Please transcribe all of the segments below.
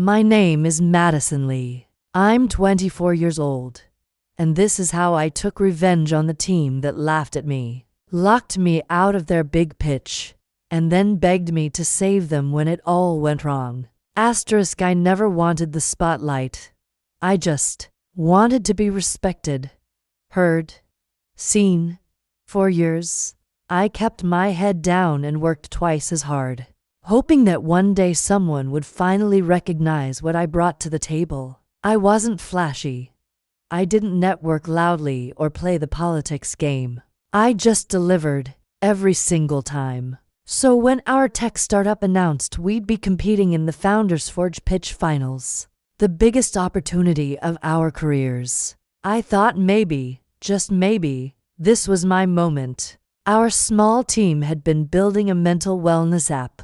My name is Madison Lee. I'm 24 years old, and this is how I took revenge on the team that laughed at me, locked me out of their big pitch, and then begged me to save them when it all went wrong. I never wanted the spotlight. I just wanted to be respected, heard, seen. For years, I kept my head down and worked twice as hard, hoping that one day someone would finally recognize what I brought to the table. I wasn't flashy. I didn't network loudly or play the politics game. I just delivered every single time. So when our tech startup announced we'd be competing in the Founders Forge Pitch Finals, the biggest opportunity of our careers, I thought maybe, just maybe, this was my moment. Our small team had been building a mental wellness app.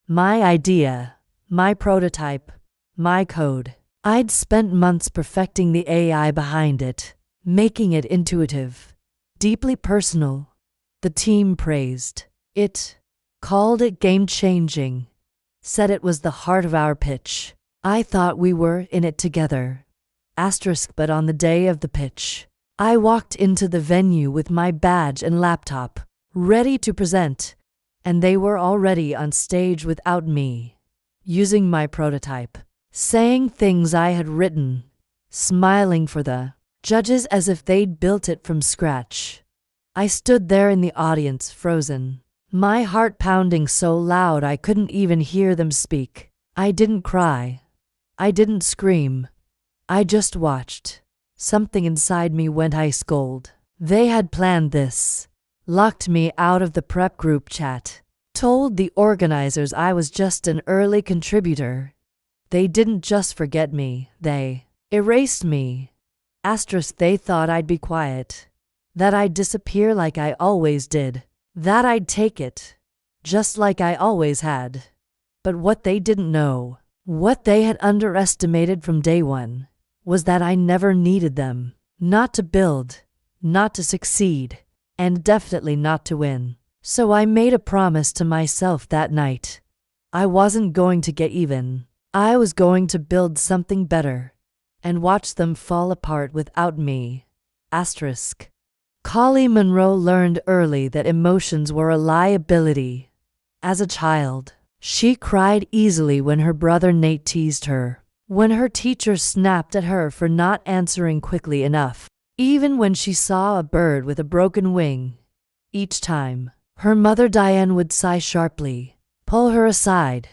My idea, my prototype, my code. I'd spent months perfecting the AI behind it, making it intuitive, deeply personal. The team praised it, called it game-changing, said it was the heart of our pitch. I thought we were in it together. But on the day of the pitch, I walked into the venue with my badge and laptop, ready to present, and they were already on stage without me, using my prototype, saying things I had written, smiling for the judges as if they'd built it from scratch. I stood there in the audience, frozen, my heart pounding so loud I couldn't even hear them speak. I didn't cry. I didn't scream. I just watched. Something inside me went ice cold. They had planned this, locked me out of the prep group chat, told the organizers I was just an early contributor. They didn't just forget me, they erased me. They thought I'd be quiet, that I'd disappear like I always did, that I'd take it, just like I always had. But what they didn't know, what they had underestimated from day one, was that I never needed them, not to build, not to succeed, and definitely not to win. So I made a promise to myself that night. I wasn't going to get even. I was going to build something better, and watch them fall apart without me. Collie Monroe learned early that emotions were a liability. As a child, she cried easily when her brother Nate teased her, when her teacher snapped at her for not answering quickly enough, even when she saw a bird with a broken wing. Each time, her mother Diane would sigh sharply, pull her aside,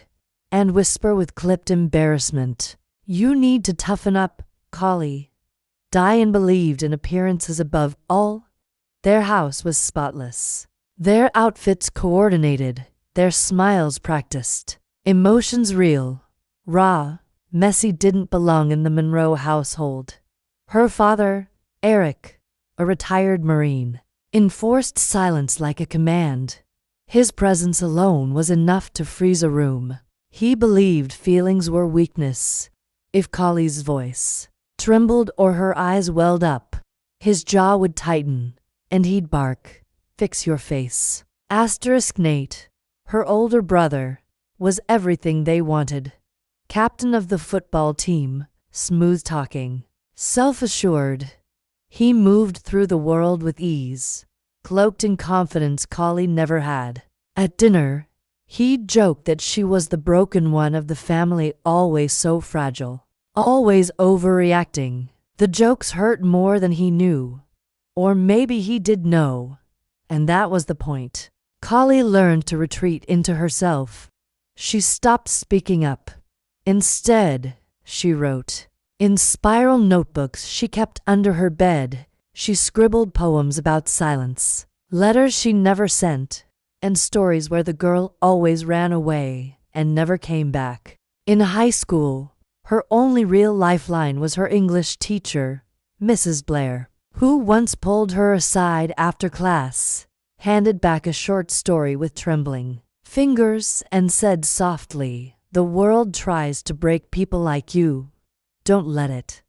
and whisper with clipped embarrassment, "You need to toughen up, Collie." Diane believed in appearances above all. Their house was spotless, their outfits coordinated, their smiles practiced, emotions real, raw. Messy didn't belong in the Monroe household. Her father, Eric, a retired Marine, enforced silence like a command. His presence alone was enough to freeze a room. He believed feelings were weakness. If Collie's voice trembled or her eyes welled up, his jaw would tighten, and he'd bark, "Fix your face." Nate, her older brother, was everything they wanted. Captain of the football team, smooth-talking, self-assured. He moved through the world with ease, cloaked in confidence Collie never had. At dinner, he'd joke that she was the broken one of the family, always so fragile, always overreacting. The jokes hurt more than he knew. Or maybe he did know, and that was the point. Collie learned to retreat into herself. She stopped speaking up. Instead, she wrote. In spiral notebooks she kept under her bed, she scribbled poems about silence, letters she never sent, and stories where the girl always ran away and never came back. In high school, her only real lifeline was her English teacher, Mrs. Blair, who once pulled her aside after class, handed back a short story with trembling fingers, and said softly, "The world tries to break people like you. Don't let it."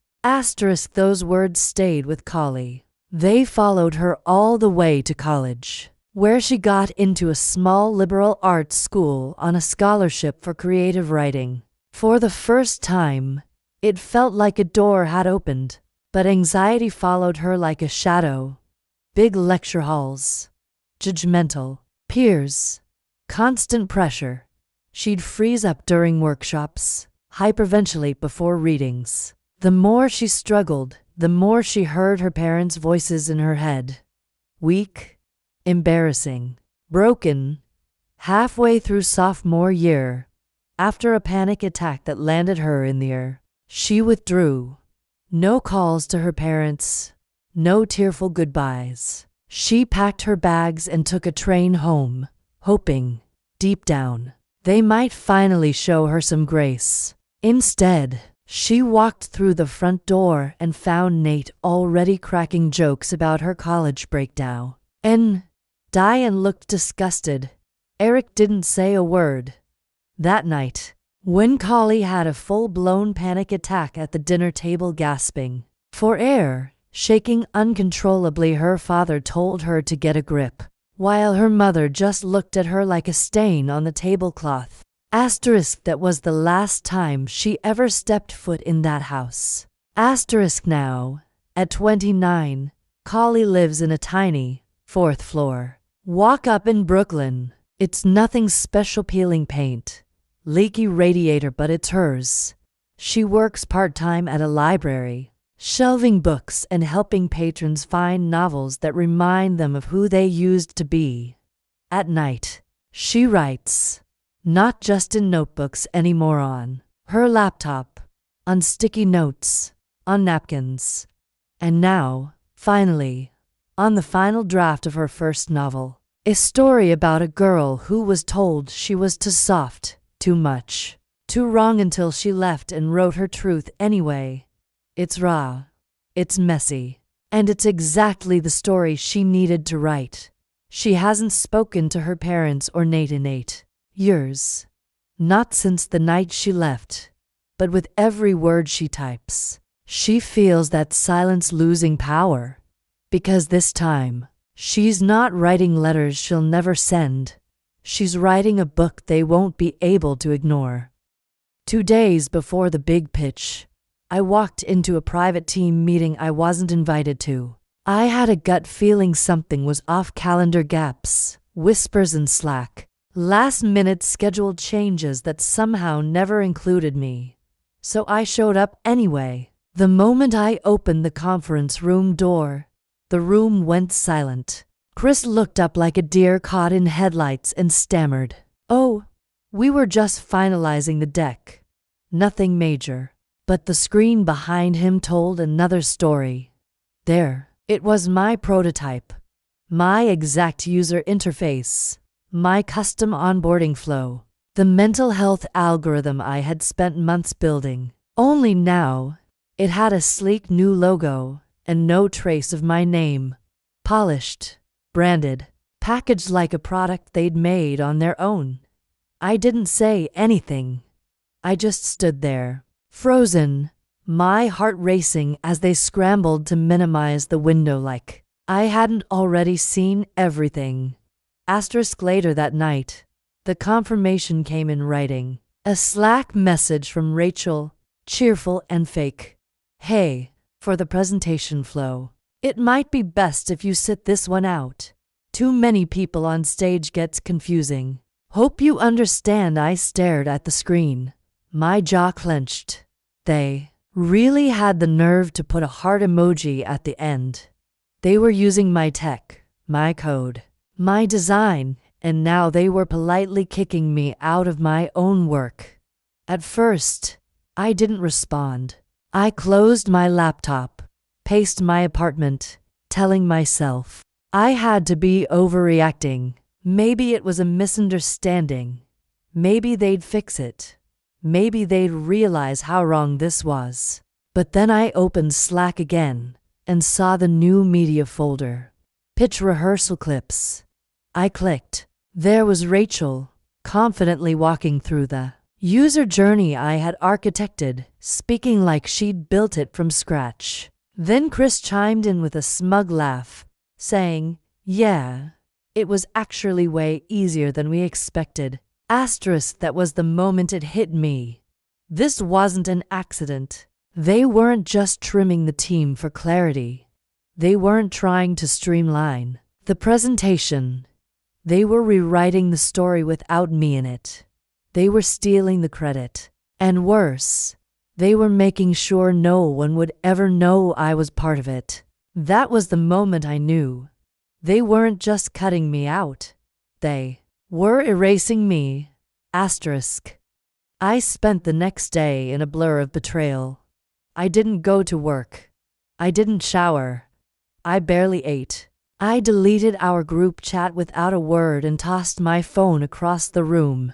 Those words stayed with Collie. They followed her all the way to college, where she got into a small liberal arts school on a scholarship for creative writing. For the first time, it felt like a door had opened, but anxiety followed her like a shadow. Big lecture halls, judgmental peers, constant pressure. She'd freeze up during workshops, hyperventilate before readings. The more she struggled, the more she heard her parents' voices in her head. Weak, embarrassing, broken. Halfway through sophomore year, after a panic attack that landed her in the ER, she withdrew. No calls to her parents, no tearful goodbyes. She packed her bags and took a train home, hoping, deep down, they might finally show her some grace. Instead, she walked through the front door and found Nate already cracking jokes about her college breakdown. Diane looked disgusted. Eric didn't say a word. That night, when Kali had a full-blown panic attack at the dinner table gasping for air, shaking uncontrollably, her father told her to get a grip, while her mother just looked at her like a stain on the tablecloth. Asterisk, that was the last time she ever stepped foot in that house. Asterisk, now, at 29, Kali lives in a tiny, 4th floor walk-up in Brooklyn. It's nothing special, peeling paint, leaky radiator, but it's hers. She works part-time at a library, shelving books and helping patrons find novels that remind them of who they used to be. At night, she writes, not just in notebooks anymore, on her laptop, on sticky notes, on napkins, and now, finally, on the final draft of her first novel. A story about a girl who was told she was too soft, too much, too wrong until she left and wrote her truth anyway. It's raw, it's messy, and it's exactly the story she needed to write. She hasn't spoken to her parents or Nate in 8 years. Not since the night she left, but with every word she types, she feels that silence losing power. Because this time, she's not writing letters she'll never send. She's writing a book they won't be able to ignore. 2 days before the big pitch, I walked into a private team meeting I wasn't invited to. I had a gut feeling something was off. Calendar gaps, whispers in Slack, last-minute scheduled changes that somehow never included me. So I showed up anyway. The moment I opened the conference room door, the room went silent. Chris looked up like a deer caught in headlights and stammered, "Oh, we were just finalizing the deck. Nothing major." But the screen behind him told another story. There, it was my prototype, my exact user interface, my custom onboarding flow, the mental health algorithm I had spent months building. Only now, it had a sleek new logo and no trace of my name. Polished, branded, packaged like a product they'd made on their own. I didn't say anything. I just stood there, frozen, my heart racing as they scrambled to minimize the window like I hadn't already seen everything. Asterisk, later that night, the confirmation came in writing. A Slack message from Rachel, cheerful and fake. "Hey, for the presentation flow, it might be best if you sit this one out. Too many people on stage gets confusing. Hope you understand." I stared at the screen, my jaw clenched. They really had the nerve to put a heart emoji at the end. They were using my tech, my code, my design, and now they were politely kicking me out of my own work. At first, I didn't respond. I closed my laptop, paced my apartment, telling myself I had to be overreacting. Maybe it was a misunderstanding. Maybe they'd fix it. Maybe they'd realize how wrong this was. But then I opened Slack again and saw the new media folder. Pitch rehearsal clips. I clicked. There was Rachel, confidently walking through the user journey I had architected, speaking like she'd built it from scratch. Then Chris chimed in with a smug laugh, saying, "Yeah, it was actually way easier than we expected." Asterisk, that was the moment it hit me. This wasn't an accident. They weren't just trimming the team for clarity. They weren't trying to streamline the presentation. They were rewriting the story without me in it. They were stealing the credit. And worse, they were making sure no one would ever know I was part of it. That was the moment I knew. They weren't just cutting me out. They were erasing me. Asterisk. I spent the next day in a blur of betrayal. I didn't go to work. I didn't shower. I barely ate. I deleted our group chat without a word and tossed my phone across the room.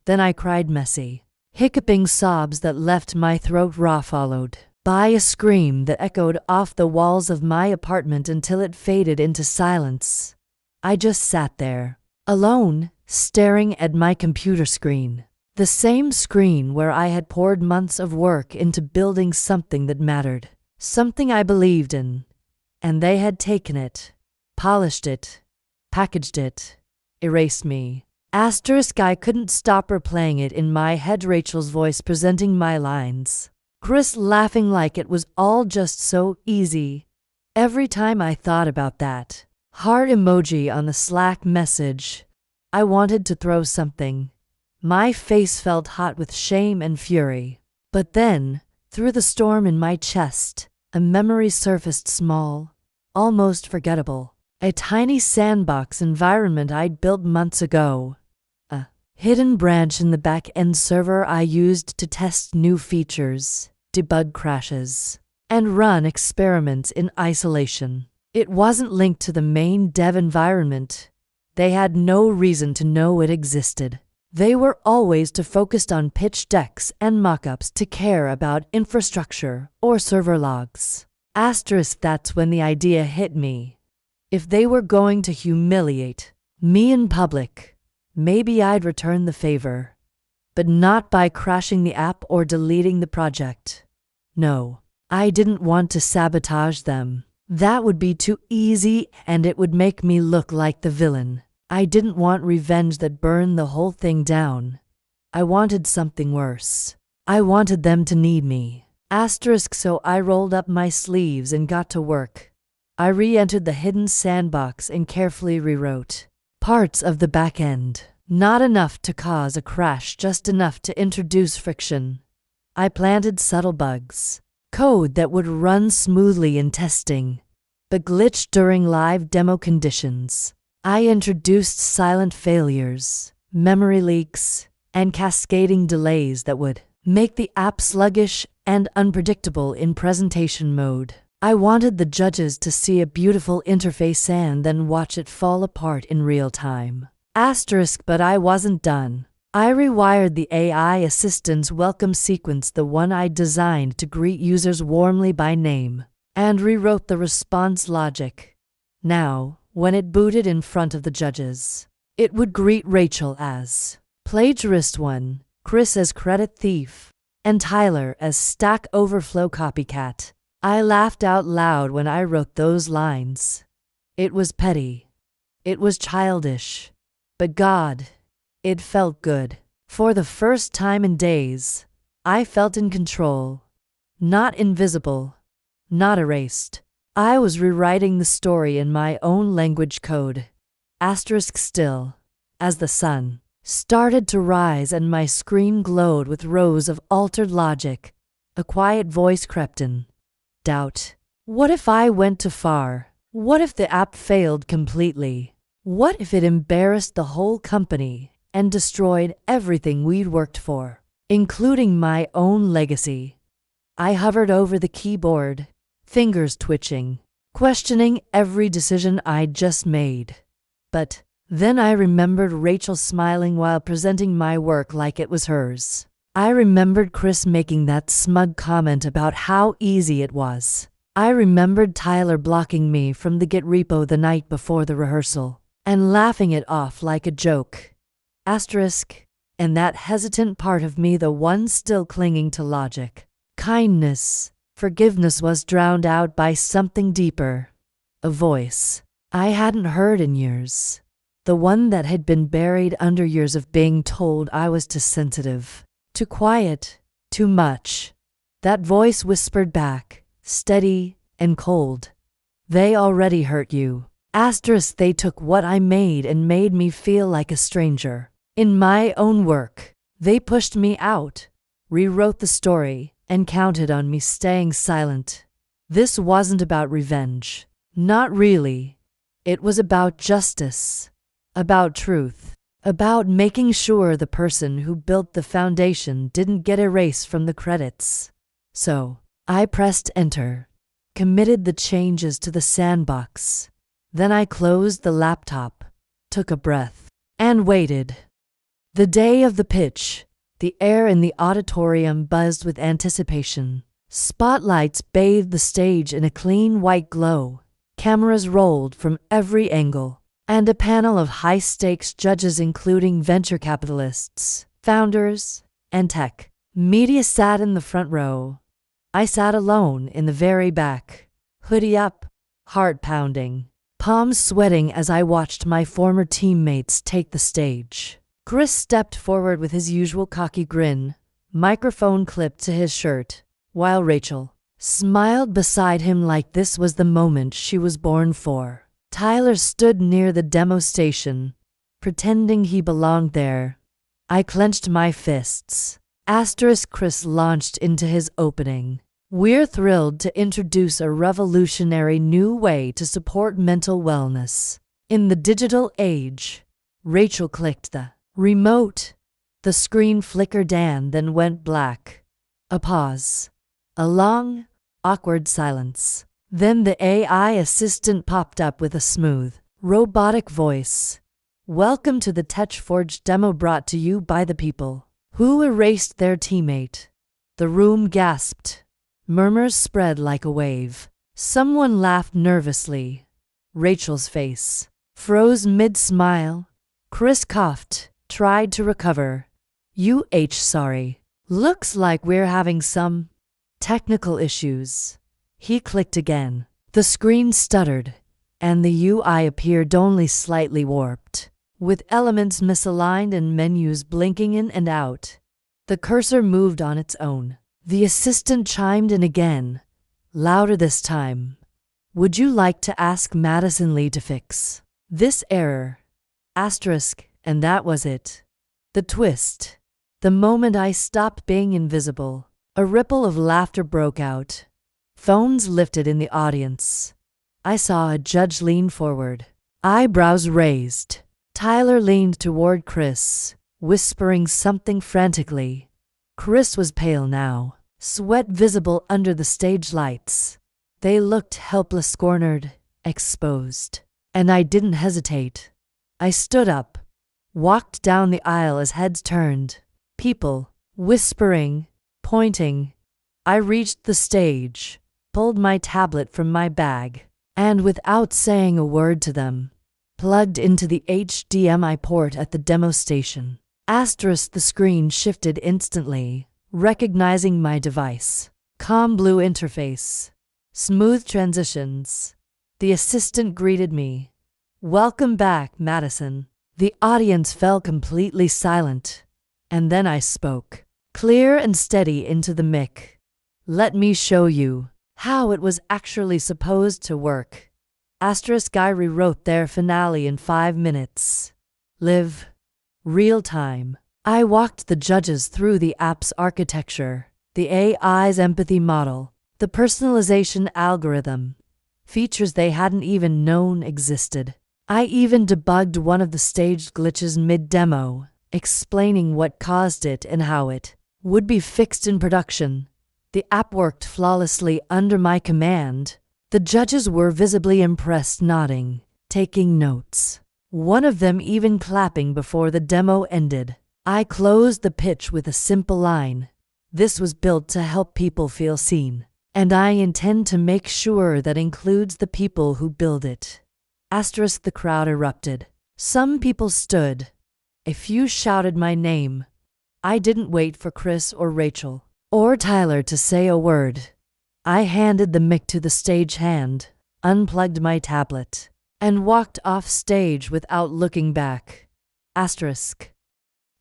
Then I cried messy, hiccuping sobs that left my throat raw, followed by a scream that echoed off the walls of my apartment until it faded into silence. I just sat there, alone, staring at my computer screen. The same screen where I had poured months of work into building something that mattered, something I believed in, and they had taken it, polished it, packaged it, erased me. Asterisk. I couldn't stop replaying it in my head, Rachel's voice presenting my lines, Chris laughing like it was all just so easy. Every time I thought about that heart emoji on the Slack message, I wanted to throw something. My face felt hot with shame and fury. But then, through the storm in my chest, a memory surfaced, small, almost forgettable. A tiny sandbox environment I'd built months ago. A hidden branch in the back-end server I used to test new features, debug crashes, and run experiments in isolation. It wasn't linked to the main dev environment. They had no reason to know it existed. They were always too focused on pitch decks and mockups to care about infrastructure or server logs. Asterisk. That's when the idea hit me. If they were going to humiliate me in public, maybe I'd return the favor. But not by crashing the app or deleting the project. No, I didn't want to sabotage them. That would be too easy and it would make me look like the villain. I didn't want revenge that burned the whole thing down. I wanted something worse. I wanted them to need me. Asterisk. So I rolled up my sleeves and got to work. I re-entered the hidden sandbox and carefully rewrote parts of the back end. Not enough to cause a crash, just enough to introduce friction. I planted subtle bugs, code that would run smoothly in testing, but glitched during live demo conditions. I introduced silent failures, memory leaks, and cascading delays that would make the app sluggish and unpredictable in presentation mode. I wanted the judges to see a beautiful interface and then watch it fall apart in real time. Asterisk. But I wasn't done. I rewired the AI assistant's welcome sequence, the one I designed to greet users warmly by name, and rewrote the response logic. Now, when it booted in front of the judges, it would greet Rachel as Plagiarist 1, Chris as Credit Thief, and Tyler as Stack Overflow Copycat. I laughed out loud when I wrote those lines. It was petty. It was childish. But God, it felt good. For the first time in days, I felt in control. Not invisible. Not erased. I was rewriting the story in my own language code. Asterisk. Still, as the sun started to rise and my screen glowed with rows of altered logic, a quiet voice crept in. Doubt. What if I went too far? What if the app failed completely? What if it embarrassed the whole company and destroyed everything we'd worked for, including my own legacy? I hovered over the keyboard, fingers twitching, questioning every decision I'd just made. But then I remembered Rachel smiling while presenting my work like it was hers. I remembered Chris making that smug comment about how easy it was. I remembered Tyler blocking me from the Git repo the night before the rehearsal and laughing it off like a joke. Asterisk. And that hesitant part of me, the one still clinging to logic, kindness, forgiveness, was drowned out by something deeper. A voice I hadn't heard in years. The one that had been buried under years of being told I was too sensitive, too quiet, too much. That voice whispered back, steady and cold. They already hurt you. Asterisk, they took what I made and made me feel like a stranger. In my own work, they pushed me out, rewrote the story, and counted on me staying silent. This wasn't about revenge. Not really. It was about justice, about truth, about making sure the person who built the foundation didn't get erased from the credits. So, I pressed enter, committed the changes to the sandbox. Then I closed the laptop, took a breath, and waited. The day of the pitch, the air in the auditorium buzzed with anticipation. Spotlights bathed the stage in a clean white glow. Cameras rolled from every angle, and a panel of high-stakes judges including venture capitalists, founders, and tech media sat in the front row. I sat alone in the very back, hoodie up, heart pounding, palms sweating as I watched my former teammates take the stage. Chris stepped forward with his usual cocky grin, microphone clipped to his shirt, while Rachel smiled beside him like this was the moment she was born for. Tyler stood near the demo station, pretending he belonged there. I clenched my fists. Chris launched into his opening. We're thrilled to introduce a revolutionary new way to support mental wellness. In the digital age, Rachel clicked the remote. The screen flickered and then went black. A pause. A long, awkward silence. Then the AI assistant popped up with a smooth, robotic voice. Welcome to the TechForge demo brought to you by the people who erased their teammate. The room gasped. Murmurs spread like a wave. Someone laughed nervously. Rachel's face froze mid-smile. Chris coughed, tried to recover. Sorry. Looks like we're having some technical issues. He clicked again. The screen stuttered, and the UI appeared only slightly warped, with elements misaligned and menus blinking in and out. The cursor moved on its own. The assistant chimed in again, louder this time. Would you like to ask Madison Lee to fix this error? And that was it. The twist. The moment I stopped being invisible, a ripple of laughter broke out. Phones lifted in the audience. I saw a judge lean forward, eyebrows raised. Tyler leaned toward Chris, whispering something frantically. Chris was pale now, sweat visible under the stage lights. They looked helpless, cornered, exposed. And I didn't hesitate. I stood up, walked down the aisle as heads turned. People, whispering, pointing. I reached the stage, pulled my tablet from my bag, and without saying a word to them, plugged into the HDMI port at the demo station. The screen shifted instantly, recognizing my device. Calm blue interface. Smooth transitions. The assistant greeted me. Welcome back, Madison. The audience fell completely silent. And then I spoke, clear and steady into the mic. Let me show you how it was actually supposed to work. I rewrote their finale in 5 minutes. Live. Real time. I walked the judges through the app's architecture, the AI's empathy model, the personalization algorithm, features they hadn't even known existed. I even debugged one of the staged glitches mid-demo, explaining what caused it and how it would be fixed in production. The app worked flawlessly under my command. The judges were visibly impressed, nodding, taking notes. One of them even clapping before the demo ended. I closed the pitch with a simple line. This was built to help people feel seen, and I intend to make sure that includes the people who build it. The crowd erupted. Some people stood. A few shouted my name. I didn't wait for Chris or Rachel or Tyler to say a word. I handed the mic to the stagehand, unplugged my tablet, and walked off stage without looking back.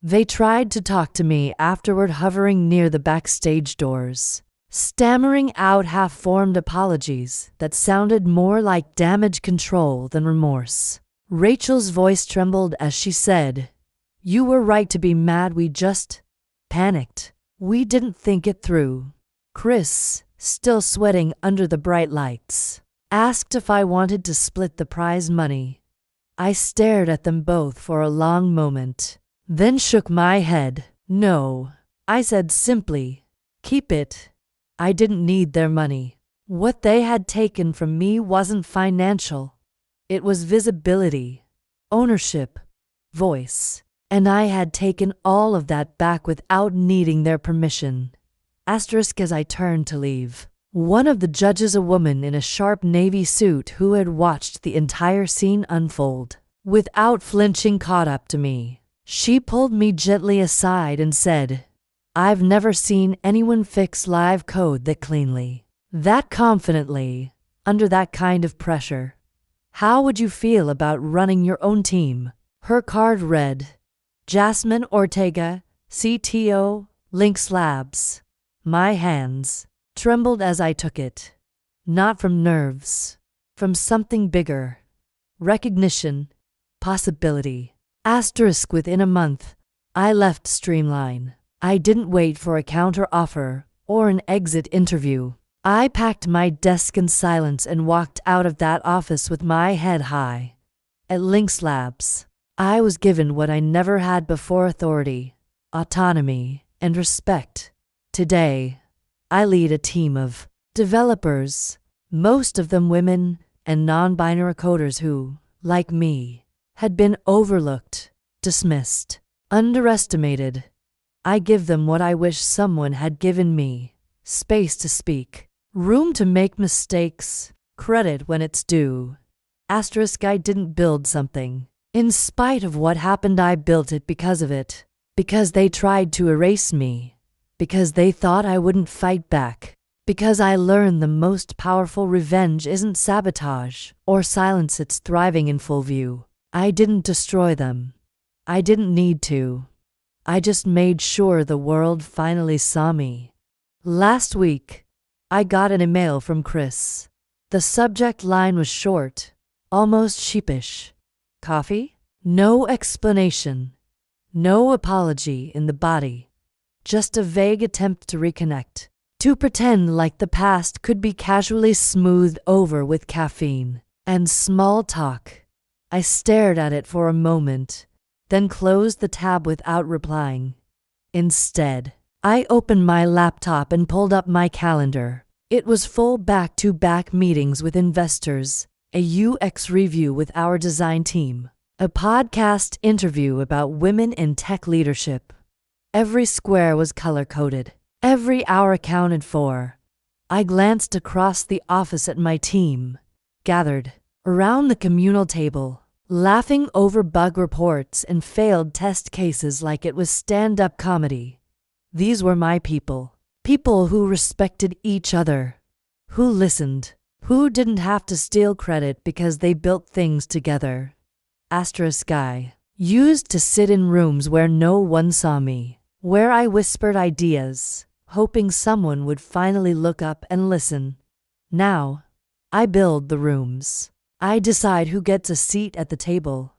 They tried to talk to me afterward, hovering near the backstage doors, stammering out half-formed apologies that sounded more like damage control than remorse. Rachel's voice trembled as she said, "You were right to be mad, we just panicked. We didn't think it through." Chris, still sweating under the bright lights, asked if I wanted to split the prize money. I stared at them both for a long moment, then shook my head. "No," I said simply. "Keep it." I didn't need their money. What they had taken from me wasn't financial. It was visibility, ownership, voice. And I had taken all of that back without needing their permission. As I turned to leave, one of the judges, a woman in a sharp navy suit who had watched the entire scene unfold, without flinching, caught up to me. She pulled me gently aside and said, "I've never seen anyone fix live code that cleanly, that confidently, under that kind of pressure. How would you feel about running your own team?" Her card read, Jasmine Ortega, CTO, Lynx Labs. My hands trembled as I took it. Not from nerves, from something bigger. Recognition, possibility. Within a month, I left Streamline. I didn't wait for a counter offer or an exit interview. I packed my desk in silence and walked out of that office with my head high. At Lynx Labs, I was given what I never had before: authority, autonomy, and respect. Today, I lead a team of developers, most of them women and non-binary coders who, like me, had been overlooked, dismissed, underestimated. I give them what I wish someone had given me: space to speak, room to make mistakes, credit when it's due. I didn't build something in spite of what happened. I built it because of it. Because they tried to erase me. Because they thought I wouldn't fight back. Because I learned the most powerful revenge isn't sabotage or silence, it's thriving in full view. I didn't destroy them. I didn't need to. I just made sure the world finally saw me. Last week, I got an email from Chris. The subject line was short, almost sheepish. Coffee? No explanation. No apology in the body. Just a vague attempt to reconnect. To pretend like the past could be casually smoothed over with caffeine and small talk. I stared at it for a moment, then closed the tab without replying. Instead, I opened my laptop and pulled up my calendar. It was full back-to-back meetings with investors, a UX review with our design team, a podcast interview about women in tech leadership. Every square was color-coded, every hour accounted for. I glanced across the office at my team, gathered around the communal table, laughing over bug reports and failed test cases like it was stand-up comedy. These were my people. People who respected each other, who listened, who didn't have to steal credit because they built things together. I used to sit in rooms where no one saw me, where I whispered ideas, hoping someone would finally look up and listen. Now, I build the rooms. I decide who gets a seat at the table.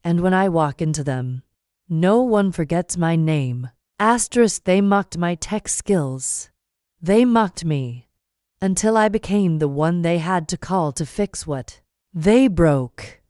And when I walk into them, no one forgets my name. They mocked my tech skills. They mocked me until I became the one they had to call to fix what they broke.